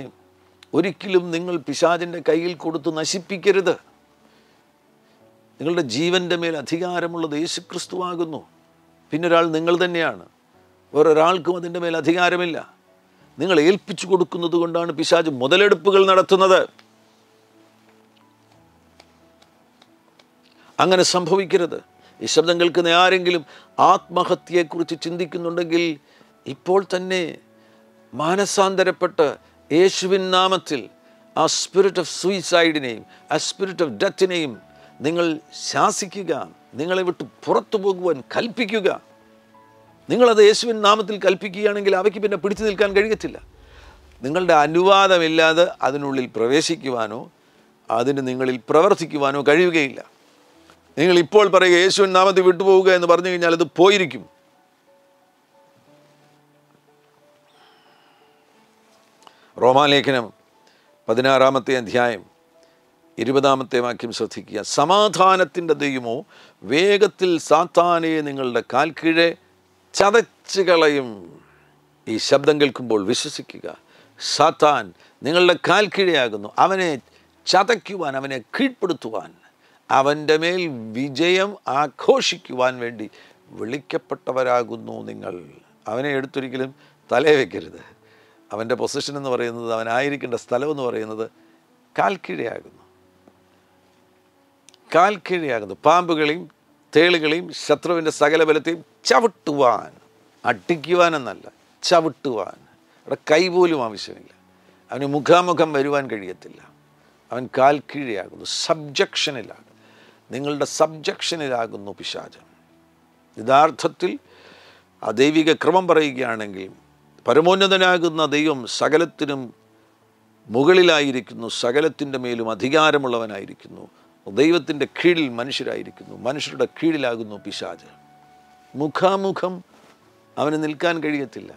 ഒരിക്കലും നിങ്ങൾ പിശാചിൻ്റെ കയ്യിൽ കൊടുത്ത് നശിപ്പിക്കരുത്. നിങ്ങളുടെ ജീവൻ്റെ മേൽ അധികാരമുള്ളത് യേശുക്രിസ്തുവാകുന്നു. പിന്നൊരാൾ നിങ്ങൾ തന്നെയാണ്. വേറൊരാൾക്കും അതിൻ്റെ മേൽ അധികാരമില്ല. നിങ്ങൾ ഏൽപ്പിച്ചു കൊടുക്കുന്നത് കൊണ്ടാണ് പിശാച് മുതലെടുപ്പുകൾ നടത്തുന്നത്. അങ്ങനെ സംഭവിക്കരുത്. ഈ ശബ്ദം കേൾക്കുന്ന ആരെങ്കിലും ആത്മഹത്യയെക്കുറിച്ച് ചിന്തിക്കുന്നുണ്ടെങ്കിൽ ഇപ്പോൾ തന്നെ മാനസാന്തരപ്പെട്ട് യേശുവിൻ നാമത്തിൽ ആ സ്പിരിറ്റ് ഓഫ് സൂയിസൈഡിനെയും ആ സ്പിരിറ്റ് ഓഫ് ഡെത്തിനെയും നിങ്ങൾ ശാസിക്കുക, നിങ്ങളെ വിട്ട് പുറത്തു പോകുവാൻ കൽപ്പിക്കുക. നിങ്ങളത് യേശുവിൻ നാമത്തിൽ കൽപ്പിക്കുകയാണെങ്കിൽ അവയ്ക്ക് പിന്നെ പിടിച്ചു നിൽക്കാൻ കഴിയത്തില്ല. നിങ്ങളുടെ അനുവാദമില്ലാതെ അതിനുള്ളിൽ പ്രവേശിക്കുവാനോ അതിന് നിങ്ങളിൽ പ്രവർത്തിക്കുവാനോ കഴിയുകയില്ല. നിങ്ങൾ ഇപ്പോൾ പറയുക യേശുവിൻ നാമത്തിൽ വിട്ടുപോവുക എന്ന് പറഞ്ഞു കഴിഞ്ഞാൽ അത് പോയിരിക്കും. റോമാലേഖനം 16-ാമത്തെ അധ്യായം 20-ാമത്തെ വാക്യം ശ്രദ്ധിക്കുക. സമാധാനത്തിൻ്റെ ദൈവമോ വേഗത്തിൽ സാത്താനെ നിങ്ങളുടെ കാൽക്കീഴെ ചതച്ച് കളയും. ഈ ശബ്ദം കേൾക്കുമ്പോൾ വിശ്വസിക്കുക, സാത്താൻ നിങ്ങളുടെ കാൽക്കീഴെയാകുന്നു. അവനെ ചതയ്ക്കുവാൻ, അവനെ കീഴ്പ്പെടുത്തുവാൻ, അവൻ്റെ മേൽ വിജയം ആഘോഷിക്കുവാൻ വേണ്ടി വിളിക്കപ്പെട്ടവരാകുന്നു നിങ്ങൾ. അവനെ എടുത്തൊരിക്കലും തലേ വയ്ക്കരുത്. അവൻ്റെ പൊസിഷൻ എന്ന് പറയുന്നത്, അവനായിരിക്കേണ്ട സ്ഥലം എന്ന് പറയുന്നത് കാൽക്കീഴെയാകുന്നു. പാമ്പുകളെയും തേളുകളെയും ശത്രുവിൻ്റെ സകല ബലത്തെയും ചവിട്ടുവാൻ, അടിക്കുവാനെന്നല്ല, ചവിട്ടുവാൻ. അവിടെ കൈ പോലും ആവശ്യമില്ല. അവന് മുഖാമുഖം വരുവാൻ കഴിയത്തില്ല. അവൻ കാൽക്കീഴെയാകുന്നു, സബ്ജക്ഷനിലാണ്. നിങ്ങളുടെ സബ്ജക്ഷനിലാകുന്നു പിശാച്. യഥാർത്ഥത്തിൽ ആ ദൈവിക ക്രമം പറയുകയാണെങ്കിൽ പരമോന്നതനാകുന്ന ദൈവം സകലത്തിനും മുകളിലായിരിക്കുന്നു, സകലത്തിൻ്റെ മേലും അധികാരമുള്ളവനായിരിക്കുന്നു. ദൈവത്തിൻ്റെ കീഴിൽ മനുഷ്യരായിരിക്കുന്നു, മനുഷ്യരുടെ കീഴിലാകുന്നു പിശാച്. മുഖാമുഖം അവന് നിൽക്കാൻ കഴിയത്തില്ല.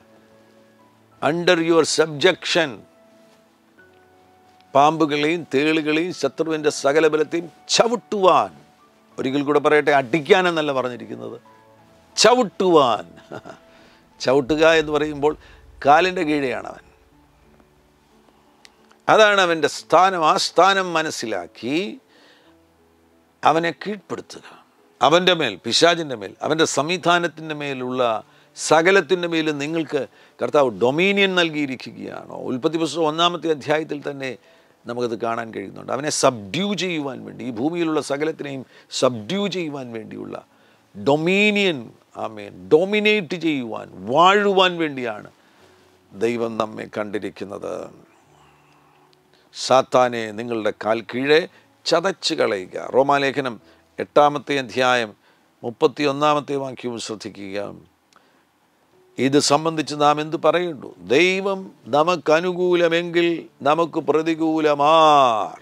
അണ്ടർ യുവർ സബ്ജക്ഷൻ പാമ്പുകളെയും തേളുകളെയും ശത്രുവിൻ്റെ സകല ബലത്തെയും ചവിട്ടുവാൻ, ഒരിക്കൽ കൂടെ പറയട്ടെ, അടിക്കാനെന്നല്ല പറഞ്ഞിരിക്കുന്നത്, ചവിട്ടുവാൻ. ചവിട്ടുക എന്ന് പറയുമ്പോൾ കാലിൻ്റെ കീഴെയാണ് അവൻ. അതാണ് അവൻ്റെ സ്ഥാനം. ആ സ്ഥാനം മനസ്സിലാക്കി അവനെ കീഴ്പ്പെടുത്തുക. അവൻ്റെ മേൽ, പിശാചിൻ്റെ മേൽ, അവൻ്റെ സംവിധാനത്തിൻ്റെ മേലുള്ള സകലത്തിൻ്റെ മേലും നിങ്ങൾക്ക് കർത്താവ് ഡൊമീനിയൻ നൽകിയിരിക്കുകയാണോ? ഉൽപ്പത്തി പുസ്തകം 1-ാമത്തെ അധ്യായത്തിൽ തന്നെ നമുക്കത് കാണാൻ കഴിയുന്നുണ്ട്. അവനെ സബ്ഡ്യൂ ചെയ്യുവാൻ വേണ്ടി, ഈ ഭൂമിയിലുള്ള സകലത്തിനെയും സബ്ഡ്യൂ ചെയ്യുവാൻ വേണ്ടിയുള്ള ഡൊമീനിയൻ, ആമേൻ, ഡോമിനേറ്റ് ചെയ്യുവാൻ, വാഴുവാൻ വേണ്ടിയാണ് ദൈവം നമ്മെ കണ്ടിരിക്കുന്നത്. സാത്താനെ നിങ്ങളുടെ കാൽ കീഴെ ചതച്ച് കളയുക. റോമാലേഖനം 8-ാമത്തെ അധ്യായം 31-ാമത്തെ വാക്യവും ശ്രദ്ധിക്കുക. ഇത് സംബന്ധിച്ച് നാം എന്ത് പറയുന്നു? ദൈവം നമുക്കനുകൂലമെങ്കിൽ നമുക്ക് പ്രതികൂലമാർ.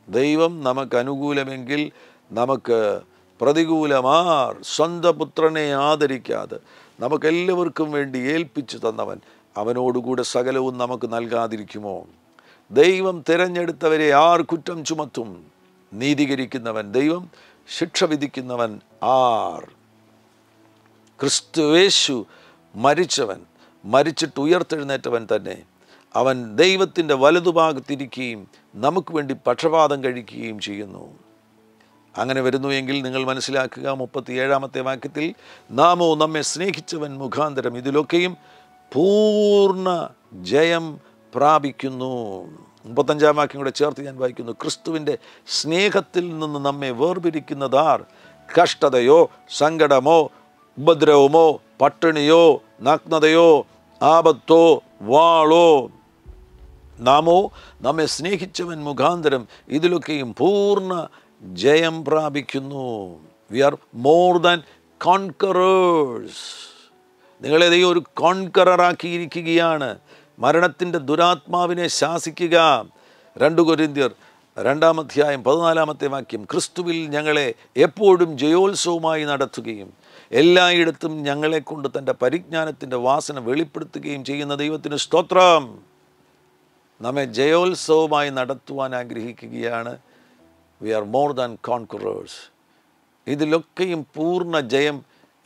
ദൈവം നമുക്കനുകൂലമെങ്കിൽ നമുക്ക് പ്രതികൂലമാർ. സ്വന്തം പുത്രനെ ആദരിക്കാതെ നമുക്കെല്ലാവർക്കും വേണ്ടി ഏൽപ്പിച്ചു തന്നവൻ അവനോടുകൂടെ സകലവും നമുക്ക് നൽകാതിരിക്കുമോ? ദൈവം തിരഞ്ഞെടുത്തവരെ ആർ കുറ്റം ചുമത്തും? നീതീകരിക്കുന്നവൻ ദൈവം, ശിക്ഷ വിധിക്കുന്നവൻ ആർ? ക്രിസ്തുയേശു മരിച്ചവൻ, മരിച്ചിട്ട് ഉയർത്തെഴുന്നേറ്റവൻ തന്നെ. അവൻ ദൈവത്തിൻ്റെ വലതുഭാഗത്തിരിക്കുകയും നമുക്ക് വേണ്ടി പക്ഷപാതം കഴിക്കുകയും ചെയ്യുന്നു. അങ്ങനെ വരുന്നു എങ്കിൽ നിങ്ങൾ മനസ്സിലാക്കുക, 37-ാമത്തെ വാക്യത്തിൽ, നാമോ നമ്മെ സ്നേഹിച്ചവൻ മുഖാന്തരം ഇതിലൊക്കെയും പൂർണ്ണ ജയം പ്രാപിക്കുന്നു. 35-ാം വാക്യം കൂടെ ചേർത്ത് ഞാൻ വായിക്കുന്നു. ക്രിസ്തുവിൻ്റെ സ്നേഹത്തിൽ നിന്ന് നമ്മെ വേർപിരിക്കുന്നതാർ? കഷ്ടതയോ, സങ്കടമോ, ഉപദ്രവമോ, പട്ടിണിയോ, നഗ്നതയോ, ആപത്തോ, വാളോ? നാമോ നമ്മെ സ്നേഹിച്ചവൻ മുഖാന്തരം ഇതിലൊക്കെയും പൂർണ്ണ ജയം പ്രാപിക്കുന്നു. We are more than conquerors. നിങ്ങളെ ദൈവം ഒരു കോൺകററാക്കിയിരിക്കുകയാണ്. മരണത്തിൻ്റെ ദുരാത്മാവിനെ ശാസിക്കുക. 2 കൊരിന്ത്യർ 2-ാം അധ്യായം 14-ാമത്തെ വാക്യം, ക്രിസ്തുവിൽ ഞങ്ങളെ എപ്പോഴും ജയോത്സവമായി നടത്തുകയും എല്ലായിടത്തും ഞങ്ങളെക്കൊണ്ട് തൻ്റെ പരിജ്ഞാനത്തിൻ്റെ വാസന വെളിപ്പെടുത്തുകയും ചെയ്യുന്ന ദൈവത്തിന് സ്തോത്രം. നമ്മെ ജയോത്സവമായി നടത്തുവാൻ ആഗ്രഹിക്കുകയാണ്. We are more than conquerors. ഇതിലൊക്കെയും പൂർണ്ണ ജയം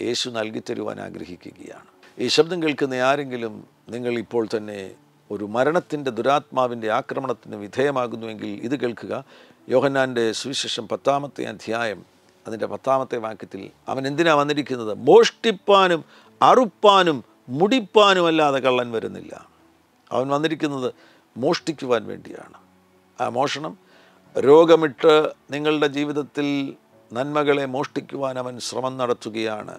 യേശു നൽകി തരുവാൻ ആഗ്രഹിക്കുകയാണ്. ഈ ശബ്ദം കേൾക്കുന്ന ആരെങ്കിലും നിങ്ങൾ ഇപ്പോൾ തന്നെ ഒരു മരണത്തിൻ്റെ ദുരാത്മാവിൻ്റെ ആക്രമണത്തിന് വിധേയമാകുന്നുവെങ്കിൽ ഇത് കേൾക്കുക. യോഹന്നാൻ്റെ സുവിശേഷം 10-ാമത്തെ അധ്യായം അതിൻ്റെ 10-ാമത്തെ വാക്യത്തിൽ അവൻ എന്തിനാണ് വന്നിരിക്കുന്നത്? മോഷ്ടിപ്പാനും അറുപ്പാനും മുടിപ്പാനും അല്ലാതെ കള്ളൻ വരുന്നില്ല. അവൻ വന്നിരിക്കുന്നത് മോഷ്ടിക്കുവാൻ വേണ്ടിയാണ്. ആ മോഷണം, രോഗമിട്ട് നിങ്ങളുടെ ജീവിതത്തിൽ നന്മകളെ മോഷ്ടിക്കുവാൻ അവൻ ശ്രമം നടത്തുകയാണ്.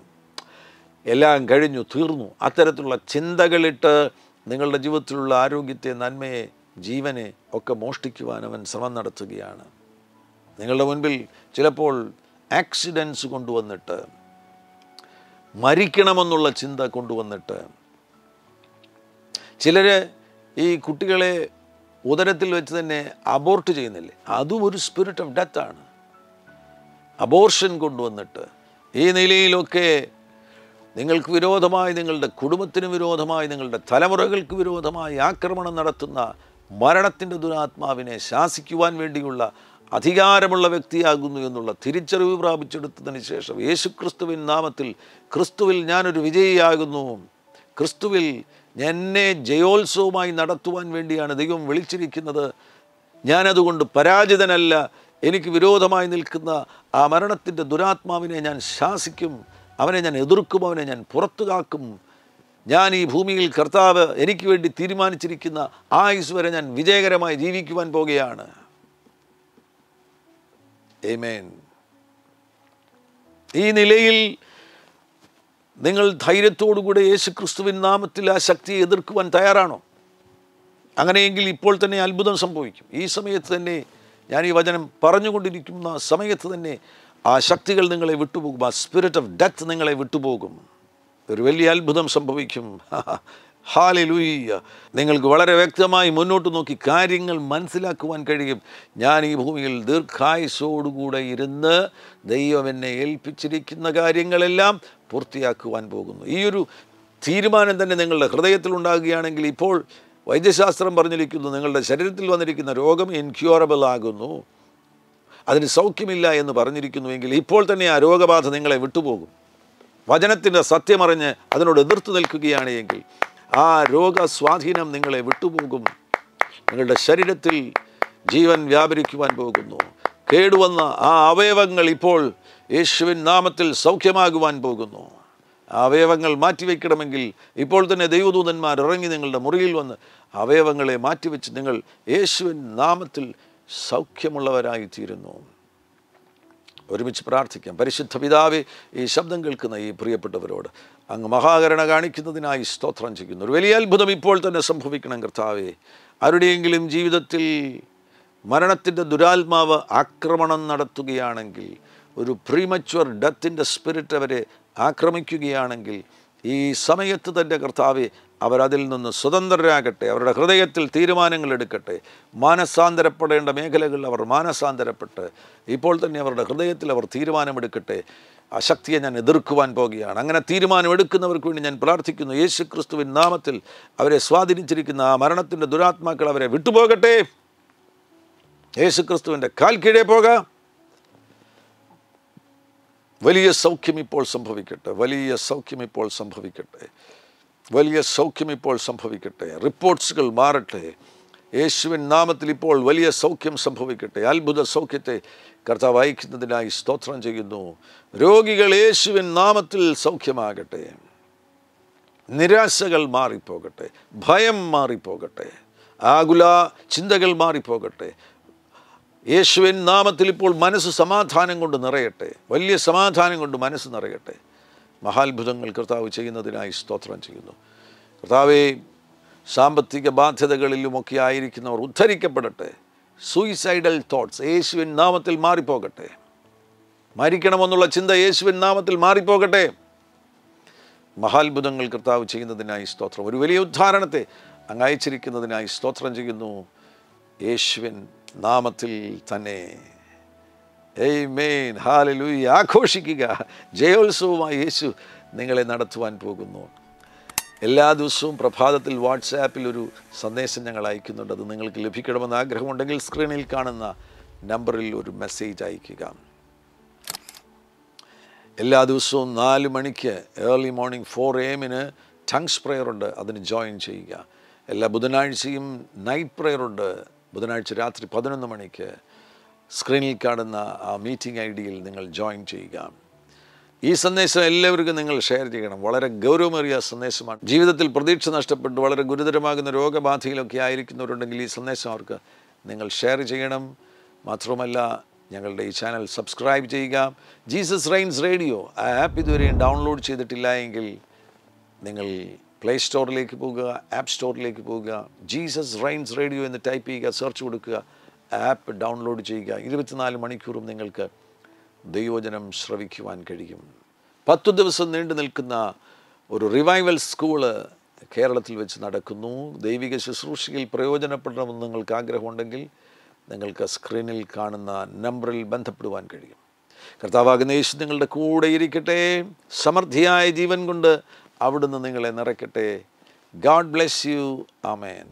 എല്ലാം കഴിഞ്ഞു, തീർന്നു, അത്തരത്തിലുള്ള ചിന്തകളിട്ട് നിങ്ങളുടെ ജീവിതത്തിലുള്ള ആരോഗ്യത്തെ, നന്മയെ, ജീവനെ ഒക്കെ മോഷ്ടിക്കുവാൻ അവൻ ശ്രമം നടത്തുകയാണ്. നിങ്ങളുടെ മുൻപിൽ ചിലപ്പോൾ ആക്സിഡൻസ് കൊണ്ടുവന്നിട്ട്, മരിക്കണമെന്നുള്ള ചിന്ത കൊണ്ടുവന്നിട്ട്, ചിലർ ഈ കുട്ടികളെ ഉദരത്തിൽ വെച്ച് തന്നെ അബോർട്ട് ചെയ്യുന്നില്ലേ, അതും ഒരു സ്പിരിറ്റ് ഓഫ് ഡെത്താണ്. അബോർഷൻ കൊണ്ടുവന്നിട്ട് ഈ നിലയിലൊക്കെ നിങ്ങൾക്ക് വിരോധമായി, നിങ്ങളുടെ കുടുംബത്തിന് വിരോധമായി, നിങ്ങളുടെ തലമുറകൾക്ക് വിരോധമായി ആക്രമണം നടത്തുന്ന മരണത്തിൻ്റെ ദുരാത്മാവിനെ ശാസിക്കുവാൻ വേണ്ടിയുള്ള അധികാരമുള്ള വ്യക്തിയാകുന്നു എന്നുള്ള തിരിച്ചറിവ് പ്രാപിച്ചെടുത്തതിന് ശേഷം യേശുക്രിസ്തുവിൻ നാമത്തിൽ, ക്രിസ്തുവിൽ ഞാനൊരു വിജയിയാകുന്നു, ക്രിസ്തുവിൽ എന്നെ ജയോത്സവമായി നടത്തുവാൻ വേണ്ടിയാണ് ദൈവം വിളിച്ചിരിക്കുന്നത്, ഞാനതുകൊണ്ട് പരാജിതനല്ല, എനിക്ക് വിരോധമായി നിൽക്കുന്ന ആ മരണത്തിൻ്റെ ദുരാത്മാവിനെ ഞാൻ ശാസിക്കും, അവനെ ഞാൻ എതിർക്കും, അവനെ ഞാൻ പുറത്തു കാക്കും, ഞാൻ ഈ ഭൂമിയിൽ കർത്താവ് എനിക്ക് വേണ്ടി തീരുമാനിച്ചിരിക്കുന്ന ആയുസ് വരെ ഞാൻ വിജയകരമായി ജീവിക്കുവാൻ പോകുകയാണ്. ആമേൻ. ഈ നിലയിൽ നിങ്ങൾ ധൈര്യത്തോടുകൂടെ യേശുക്രിസ്തുവിൻ നാമത്തിൽ ആ ശക്തിയെ എതിർക്കുവാൻ തയ്യാറാണോ? അങ്ങനെയെങ്കിൽ ഇപ്പോൾ തന്നെ അത്ഭുതം സംഭവിക്കും. ഈ സമയത്ത് തന്നെ, ഞാൻ ഈ വചനം പറഞ്ഞുകൊണ്ടിരിക്കുന്ന സമയത്ത് തന്നെ ആ ശക്തികൾ നിങ്ങളെ വിട്ടുപോകും. ആ സ്പിരിറ്റ് ഓഫ് ഡെത്ത് നിങ്ങളെ വിട്ടുപോകും. ഒരു വലിയ അത്ഭുതം സംഭവിക്കും. ഹല്ലേലൂയ. നിങ്ങൾക്ക് വളരെ വ്യക്തമായി മുന്നോട്ട് നോക്കി കാര്യങ്ങൾ മനസ്സിലാക്കുവാൻ കഴിയും. ഞാൻ ഈ ഭൂമിയിൽ ദീർഘായുസ്സോടുകൂടെ ഇരുന്ന് ദൈവം എന്നെ ഏൽപ്പിച്ചിരിക്കുന്ന കാര്യങ്ങളെല്ലാം പൂർത്തിയാക്കുവാൻ പോകുന്നു. ഈ ഒരു തീരുമാനം തന്നെ നിങ്ങളുടെ ഹൃദയത്തിലുണ്ടാകുകയാണെങ്കിൽ, ഇപ്പോൾ വൈദ്യശാസ്ത്രം പറഞ്ഞിരിക്കുന്നു നിങ്ങളുടെ ശരീരത്തിൽ വന്നിരിക്കുന്ന രോഗം ഇൻക്യൂറബിൾ ആകുന്നു, അതിന് സൗഖ്യമില്ല എന്ന് പറഞ്ഞിരിക്കുന്നുവെങ്കിൽ ഇപ്പോൾ തന്നെ ആ രോഗബാധ നിങ്ങളെ വിട്ടുപോകും. വചനത്തിൻ്റെ സത്യമറിഞ്ഞ് അതിനോട് എതിർത്ത് നിൽക്കുകയാണ് എങ്കിൽ ആ രോഗസ്വാധീനം നിങ്ങളെ വിട്ടുപോകും. നിങ്ങളുടെ ശരീരത്തിൽ ജീവൻ വ്യാപരിക്കുവാൻ പോകുന്നു. കേടുവന്ന ആ അവയവങ്ങൾ ഇപ്പോൾ യേശുവിൻ നാമത്തിൽ സൗഖ്യമാകുവാൻ പോകുന്നു. ആ അവയവങ്ങൾ മാറ്റിവെക്കണമെങ്കിൽ ഇപ്പോൾ തന്നെ ദൈവദൂതന്മാർ ഇറങ്ങി നിങ്ങളുടെ മുറിയിൽ വന്ന് അവയവങ്ങളെ മാറ്റിവെച്ച് നിങ്ങൾ യേശുവിൻ നാമത്തിൽ സൗഖ്യമുള്ളവരായിത്തീരുന്നു. ഒരുമിച്ച് പ്രാർത്ഥിക്കാം. പരിശുദ്ധ പിതാവേ, ഈ ശബ്ദം കേൾക്കുന്ന ഈ പ്രിയപ്പെട്ടവരോട് അങ്ങ് മഹാകരുണ കാണിക്കുന്നതിനായി സ്തോത്രം ചെയ്യുന്നു. ഒരു വലിയ അത്ഭുതം ഇപ്പോൾ തന്നെ സംഭവിക്കണം കർത്താവേ. ആരുടെയെങ്കിലും ജീവിതത്തിൽ മരണത്തിൻ്റെ ദുരാത്മാവ് ആക്രമണം നടത്തുകയാണെങ്കിൽ, ഒരു പ്രീമച്വർ ഡെത്തിൻ്റെ സ്പിരിറ്റ് അവരെ ആക്രമിക്കുകയാണെങ്കിൽ, ഈ സമയത്ത് തന്നെ കർത്താവേ അവരതിൽ നിന്ന് സ്വതന്ത്രരാകട്ടെ. അവരുടെ ഹൃദയത്തിൽ തീരുമാനങ്ങൾ എടുക്കട്ടെ. മാനസാന്തരപ്പെടേണ്ട മേഖലകളിൽ അവർ മാനസാന്തരപ്പെട്ട് ഇപ്പോൾ തന്നെ അവരുടെ ഹൃദയത്തിൽ അവർ തീരുമാനമെടുക്കട്ടെ. ആ ശക്തിയെ ഞാൻ എതിർക്കുവാൻ പോകുകയാണ്. അങ്ങനെ തീരുമാനമെടുക്കുന്നവർക്ക് വേണ്ടി ഞാൻ പ്രാർത്ഥിക്കുന്നു. യേശു ക്രിസ്തുവിൻ നാമത്തിൽ അവരെ സ്വാധീനിച്ചിരിക്കുന്ന ആ മരണത്തിൻ്റെ ദുരാത്മാക്കൾ അവരെ വിട്ടുപോകട്ടെ. യേശു ക്രിസ്തുവിൻ്റെ കാൽ കീഴേ പോകാം. വലിയ സൗഖ്യം ഇപ്പോൾ സംഭവിക്കട്ടെ. വലിയ സൗഖ്യം ഇപ്പോൾ സംഭവിക്കട്ടെ. വലിയ സൗഖ്യം ഇപ്പോൾ സംഭവിക്കട്ടെ. റിപ്പോർട്ട്സുകൾ മാറട്ടെ. യേശുവിൻ നാമത്തിൽ ഇപ്പോൾ വലിയ സൗഖ്യം സംഭവിക്കട്ടെ. അത്ഭുത സൗഖ്യത്തെ കർത്താവ് അയക്കുന്നതിനായി സ്തോത്രം ചെയ്യുന്നു. രോഗികൾ യേശുവിൻ നാമത്തിൽ സൗഖ്യമാകട്ടെ. നിരാശകൾ മാറിപ്പോകട്ടെ. ഭയം മാറിപ്പോകട്ടെ. ആകുല ചിന്തകൾ മാറിപ്പോകട്ടെ. യേശുവിൻ നാമത്തിൽ ഇപ്പോൾ മനസ്സ് സമാധാനം കൊണ്ട് നിറയട്ടെ. വലിയ സമാധാനം കൊണ്ട് മനസ്സ് നിറയട്ടെ. മഹാത്ഭുതങ്ങൾ കർത്താവ് ചെയ്യുന്നതിനായി സ്തോത്രം ചെയ്യുന്നു. കർത്താവേ, സാമ്പത്തിക ബാധ്യതകളിലുമൊക്കെ ആയിരിക്കുന്നവർ ഉദ്ധരിക്കപ്പെടട്ടെ. സൂയിസൈഡൽ തോട്ട്സ് യേശുവിൻ നാമത്തിൽ മാറിപ്പോകട്ടെ. മരിക്കണമെന്നുള്ള ചിന്ത യേശുവിൻ നാമത്തിൽ മാറിപ്പോകട്ടെ. മഹാത്ഭുതങ്ങൾ കർത്താവ് ചെയ്യുന്നതിനായി സ്തോത്രം. ഒരു വലിയ ഉദ്ധാരണത്തെ അങ്ങ് അയച്ചിരിക്കുന്നതിനായി സ്തോത്രം ചെയ്യുന്നു. യേശുവിൻ നാമത്തിൽ തന്നെ. ആമേൻ. ഹല്ലേലൂയ. ആഘോഷിക്കുക. ജയോത്സവമായി യേശു നിങ്ങളെ നടത്തുവാൻ പോകുന്നു. എല്ലാ ദിവസവും പ്രഭാതത്തിൽ വാട്സാപ്പിൽ ഒരു സന്ദേശം ഞങ്ങൾ അയക്കുന്നുണ്ട്. അത് നിങ്ങൾക്ക് ലഭിക്കണമെന്ന് ആഗ്രഹമുണ്ടെങ്കിൽ സ്ക്രീനിൽ കാണുന്ന നമ്പറിൽ ഒരു മെസ്സേജ് അയയ്ക്കുക. എല്ലാ ദിവസവും 4 മണിക്ക് early morning 4 AM tongues prayer ഉണ്ട്. അതിന് ജോയിൻ ചെയ്യുക. എല്ലാ ബുധനാഴ്ചയും നൈറ്റ് പ്രെയർ ഉണ്ട്. ബുധനാഴ്ച രാത്രി 11 മണിക്ക് സ്ക്രീനിൽ കാണുന്ന ആ മീറ്റിംഗ് ഐഡിയിൽ നിങ്ങൾ ജോയിൻ ചെയ്യുക. ഈ സന്ദേശം എല്ലാവർക്കും നിങ്ങൾ ഷെയർ ചെയ്യണം. വളരെ ഗൗരവമേറിയ സന്ദേശമാണ്. ജീവിതത്തിൽ പ്രതീക്ഷ നഷ്ടപ്പെട്ട് വളരെ ഗുരുതരമാകുന്ന രോഗബാധയിലൊക്കെ ആയിരിക്കുന്നവരുണ്ടെങ്കിൽ ഈ സന്ദേശം അവർക്ക് നിങ്ങൾ ഷെയർ ചെയ്യണം. മാത്രമല്ല, ഞങ്ങളുടെ ഈ ചാനൽ സബ്സ്ക്രൈബ് ചെയ്യുക. ജീസസ് റെയിൻസ് റേഡിയോ ആ ആപ്പ് ഇതുവരെയും ഡൗൺലോഡ് ചെയ്തിട്ടില്ല എങ്കിൽ നിങ്ങൾ പ്ലേ സ്റ്റോറിലേക്ക് പോകുക, ആപ്പ് സ്റ്റോറിലേക്ക് പോകുക. ജീസസ് റെയിൻസ് റേഡിയോ എന്ന് ടൈപ്പ് ചെയ്യുക, സെർച്ച് കൊടുക്കുക, ആപ്പ് ഡൗൺലോഡ് ചെയ്യുക. 24 മണിക്കൂറും നിങ്ങൾക്ക് ദൈവവചനം ശ്രവിക്കുവാൻ കഴിയും. 10 ദിവസം നീണ്ടു നിൽക്കുന്ന ഒരു റിവൈവൽ സ്കൂള് കേരളത്തിൽ വെച്ച് നടക്കുന്നു. ദൈവിക ശുശ്രൂഷയിൽ പ്രയോജനപ്പെടണമെന്ന് നിങ്ങൾക്ക് ആഗ്രഹമുണ്ടെങ്കിൽ നിങ്ങൾക്ക് സ്ക്രീനിൽ കാണുന്ന നമ്പറിൽ ബന്ധപ്പെടുവാൻ കഴിയും. കർത്താവാകുന്ന യേശു നിങ്ങളുടെ കൂടെ ഇരിക്കട്ടെ. സമൃദ്ധിയായ ജീവൻ കൊണ്ട് അവിടുന്ന് നിങ്ങളെ നിറയ്ക്കട്ടെ. God bless you. ആമേൻ.